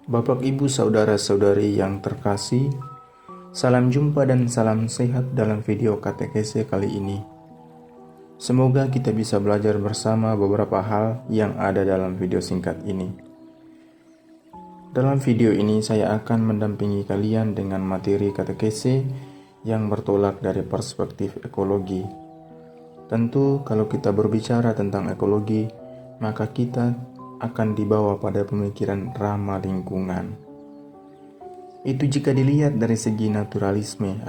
Bapak, Ibu, Saudara-saudari yang terkasih, salam jumpa dan salam sehat dalam video katekese kali ini. Semoga kita bisa belajar bersama beberapa hal yang ada dalam video singkat ini. Dalam video ini saya akan mendampingi kalian dengan materi katekese yang bertolak dari perspektif ekologi. Tentu kalau kita berbicara tentang ekologi, maka kita akan dibawa pada pemikiran ramah lingkungan. Itu jika dilihat dari segi naturalisme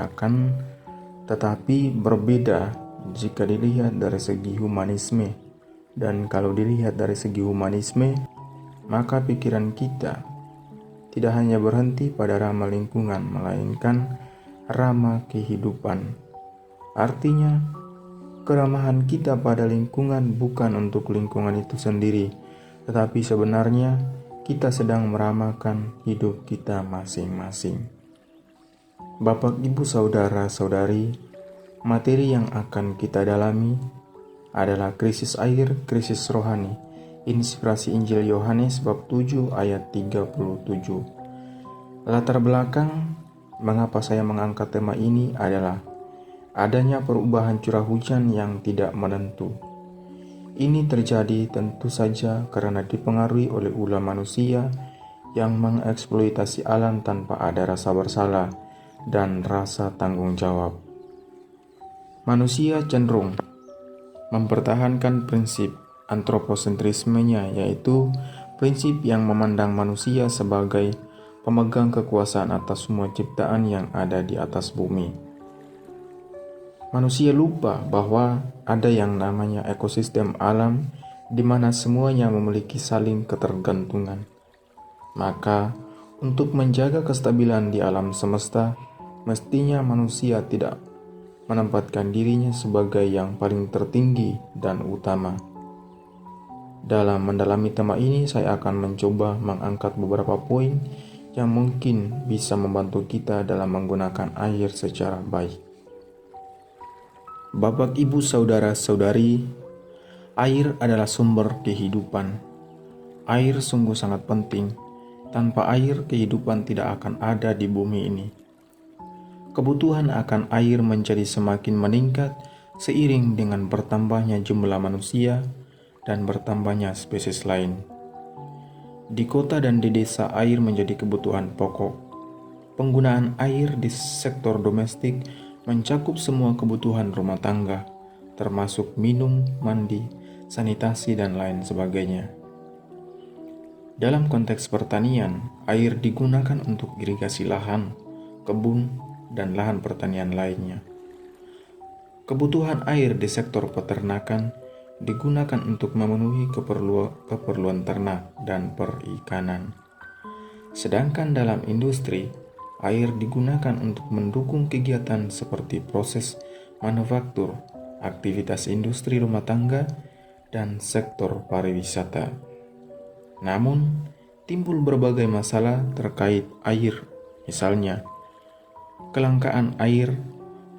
tetapi berbeda jika dilihat dari segi humanisme. Dan kalau dilihat dari segi humanisme, maka pikiran kita tidak hanya berhenti pada ramah lingkungan, melainkan ramah kehidupan. Artinya, keramahan kita pada lingkungan bukan untuk lingkungan itu sendiri, tetapi sebenarnya kita sedang meramahkan hidup kita masing-masing. Bapak, Ibu, Saudara-saudari, materi yang akan kita dalami adalah krisis air, krisis rohani. Inspirasi Injil Yohanes bab 7 ayat 37. Latar belakang mengapa saya mengangkat tema ini adalah adanya perubahan curah hujan yang tidak menentu. Ini terjadi tentu saja karena dipengaruhi oleh ulah manusia yang mengeksploitasi alam tanpa ada rasa bersalah dan rasa tanggung jawab. Manusia cenderung mempertahankan prinsip antroposentrismenya, yaitu prinsip yang memandang manusia sebagai pemegang kekuasaan atas semua ciptaan yang ada di atas bumi. Manusia lupa bahwa ada yang namanya ekosistem alam di mana semuanya memiliki saling ketergantungan. Maka, untuk menjaga kestabilan di alam semesta, mestinya manusia tidak menempatkan dirinya sebagai yang paling tertinggi dan utama. Dalam mendalami tema ini, saya akan mencoba mengangkat beberapa poin yang mungkin bisa membantu kita dalam menggunakan air secara baik. Bapak, Ibu, Saudara-saudari, air adalah sumber kehidupan. Air sungguh sangat penting. Tanpa air, kehidupan tidak akan ada di bumi ini. Kebutuhan akan air menjadi semakin meningkat seiring dengan bertambahnya jumlah manusia dan bertambahnya spesies lain. Di kota dan di desa, air menjadi kebutuhan pokok. Penggunaan air di sektor domestik mencakup semua kebutuhan rumah tangga, termasuk minum, mandi, sanitasi, dan lain sebagainya. Dalam konteks pertanian, air digunakan untuk irigasi lahan, kebun, dan lahan pertanian lainnya. Kebutuhan air di sektor peternakan digunakan untuk memenuhi keperluan ternak dan perikanan. Sedangkan dalam industri, air digunakan untuk mendukung kegiatan seperti proses manufaktur, aktivitas industri rumah tangga, dan sektor pariwisata. Namun, timbul berbagai masalah terkait air, misalnya kelangkaan air,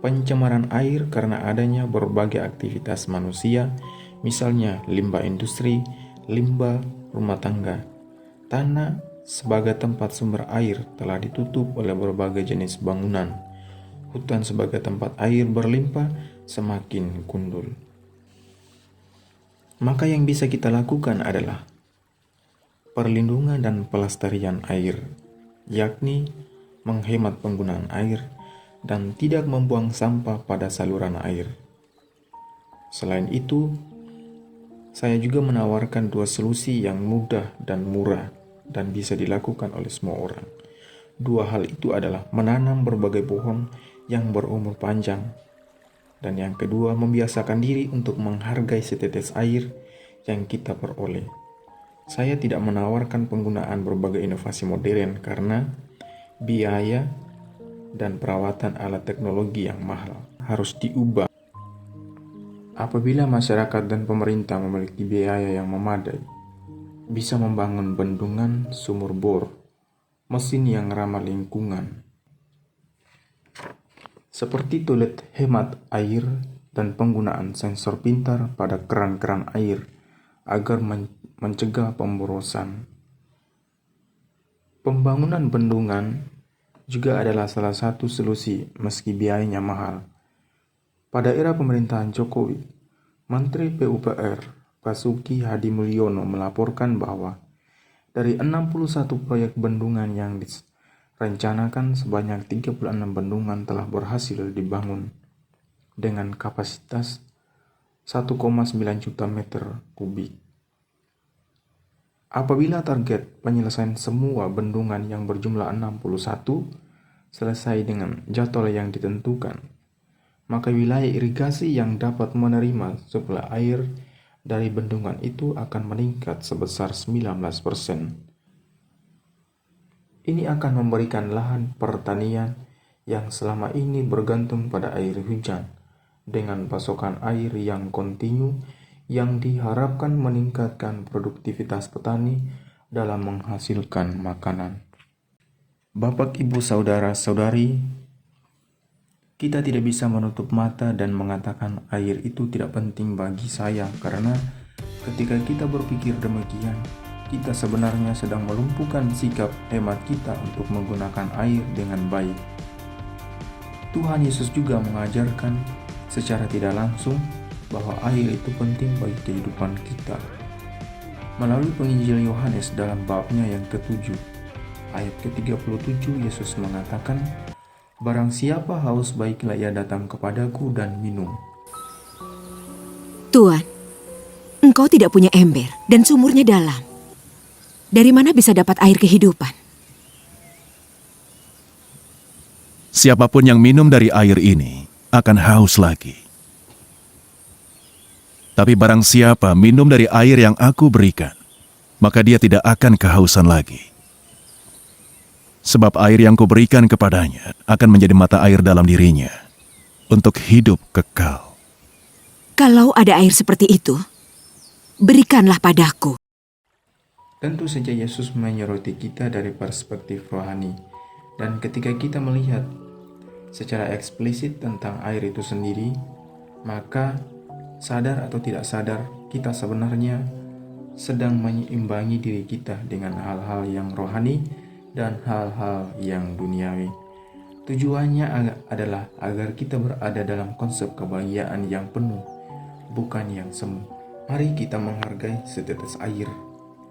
pencemaran air karena adanya berbagai aktivitas manusia, misalnya limbah industri, limbah rumah tangga, tanah sebagai tempat sumber air telah ditutup oleh berbagai jenis bangunan. Hutan sebagai tempat air berlimpah semakin gundul. Maka yang bisa kita lakukan adalah perlindungan dan pelestarian air, yakni menghemat penggunaan air dan tidak membuang sampah pada saluran air. Selain itu, saya juga menawarkan dua solusi yang mudah dan murah dan bisa dilakukan oleh semua orang. Dua hal itu adalah menanam berbagai pohon yang berumur panjang, dan yang kedua membiasakan diri untuk menghargai setetes air yang kita peroleh. Saya tidak menawarkan penggunaan berbagai inovasi modern karena biaya dan perawatan alat teknologi yang mahal harus diubah. Apabila masyarakat dan pemerintah memiliki biaya yang memadai, bisa membangun bendungan, sumur bor, mesin yang ramah lingkungan, seperti toilet hemat air dan penggunaan sensor pintar pada keran-keran air agar mencegah pemborosan. Pembangunan bendungan juga adalah salah satu solusi meski biayanya mahal. Pada era pemerintahan Jokowi, Menteri PUPR Basuki Hadimulyono melaporkan bahwa dari 61 proyek bendungan yang direncanakan, sebanyak 36 bendungan telah berhasil dibangun dengan kapasitas 1,9 juta meter kubik. Apabila target penyelesaian semua bendungan yang berjumlah 61 selesai dengan jadwal yang ditentukan, maka wilayah irigasi yang dapat menerima suplai air dari bendungan itu akan meningkat sebesar 19%. Ini akan memberikan lahan pertanian yang selama ini bergantung pada air hujan dengan pasokan air yang kontinu yang diharapkan meningkatkan produktivitas petani dalam menghasilkan makanan. Bapak, Ibu, Saudara-saudari, kita tidak bisa menutup mata dan mengatakan air itu tidak penting bagi saya, karena ketika kita berpikir demikian, kita sebenarnya sedang melumpuhkan sikap hemat kita untuk menggunakan air dengan baik. Tuhan Yesus juga mengajarkan secara tidak langsung bahwa air itu penting bagi kehidupan kita. Melalui penginjil Yohanes dalam babnya yang ke-7, ayat ke-37, Yesus mengatakan, "Barang siapa haus, baiklah ia datang kepadaku dan minum." Tuan, engkau tidak punya ember dan sumurnya dalam. Dari mana bisa dapat air kehidupan? Siapapun yang minum dari air ini akan haus lagi. Tapi barang siapa minum dari air yang aku berikan, maka dia tidak akan kehausan lagi. Sebab air yang kuberikan kepadanya akan menjadi mata air dalam dirinya, untuk hidup kekal. Kalau ada air seperti itu, berikanlah padaku. Tentu saja Yesus menyoroti kita dari perspektif rohani, dan ketika kita melihat secara eksplisit tentang air itu sendiri, maka sadar atau tidak sadar kita sebenarnya sedang menyeimbangi diri kita dengan hal-hal yang rohani dan hal-hal yang duniawi. Tujuannya adalah agar kita berada dalam konsep kebahagiaan yang penuh, bukan yang semu. Mari kita menghargai setetes air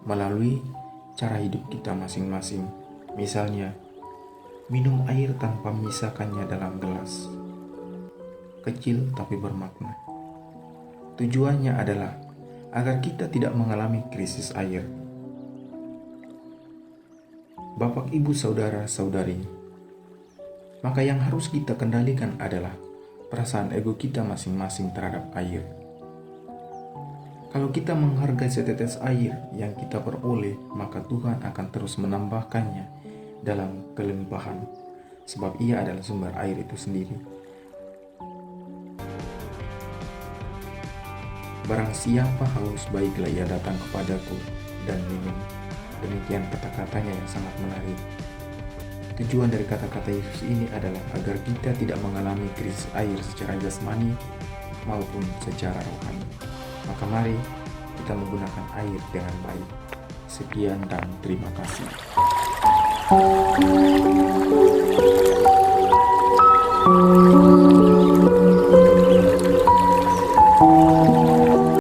melalui cara hidup kita masing-masing. Misalnya, minum air tanpa memisahkannya dalam gelas. Kecil tapi bermakna. Tujuannya adalah agar kita tidak mengalami krisis air. Bapak, Ibu, Saudara-saudari, maka yang harus kita kendalikan adalah perasaan ego kita masing-masing terhadap air. Kalau kita menghargai setetes air yang kita peroleh, maka Tuhan akan terus menambahkannya dalam kelimpahan, sebab Ia adalah sumber air itu sendiri. Barang siapa haus, baiklah ia datang kepadaku dan minum. Demikian kata-katanya yang sangat menarik. Tujuan dari kata-kata Yesus ini adalah agar kita tidak mengalami krisis air secara jasmani maupun secara rohani. Maka mari kita menggunakan air dengan baik. Sekian dan terima kasih.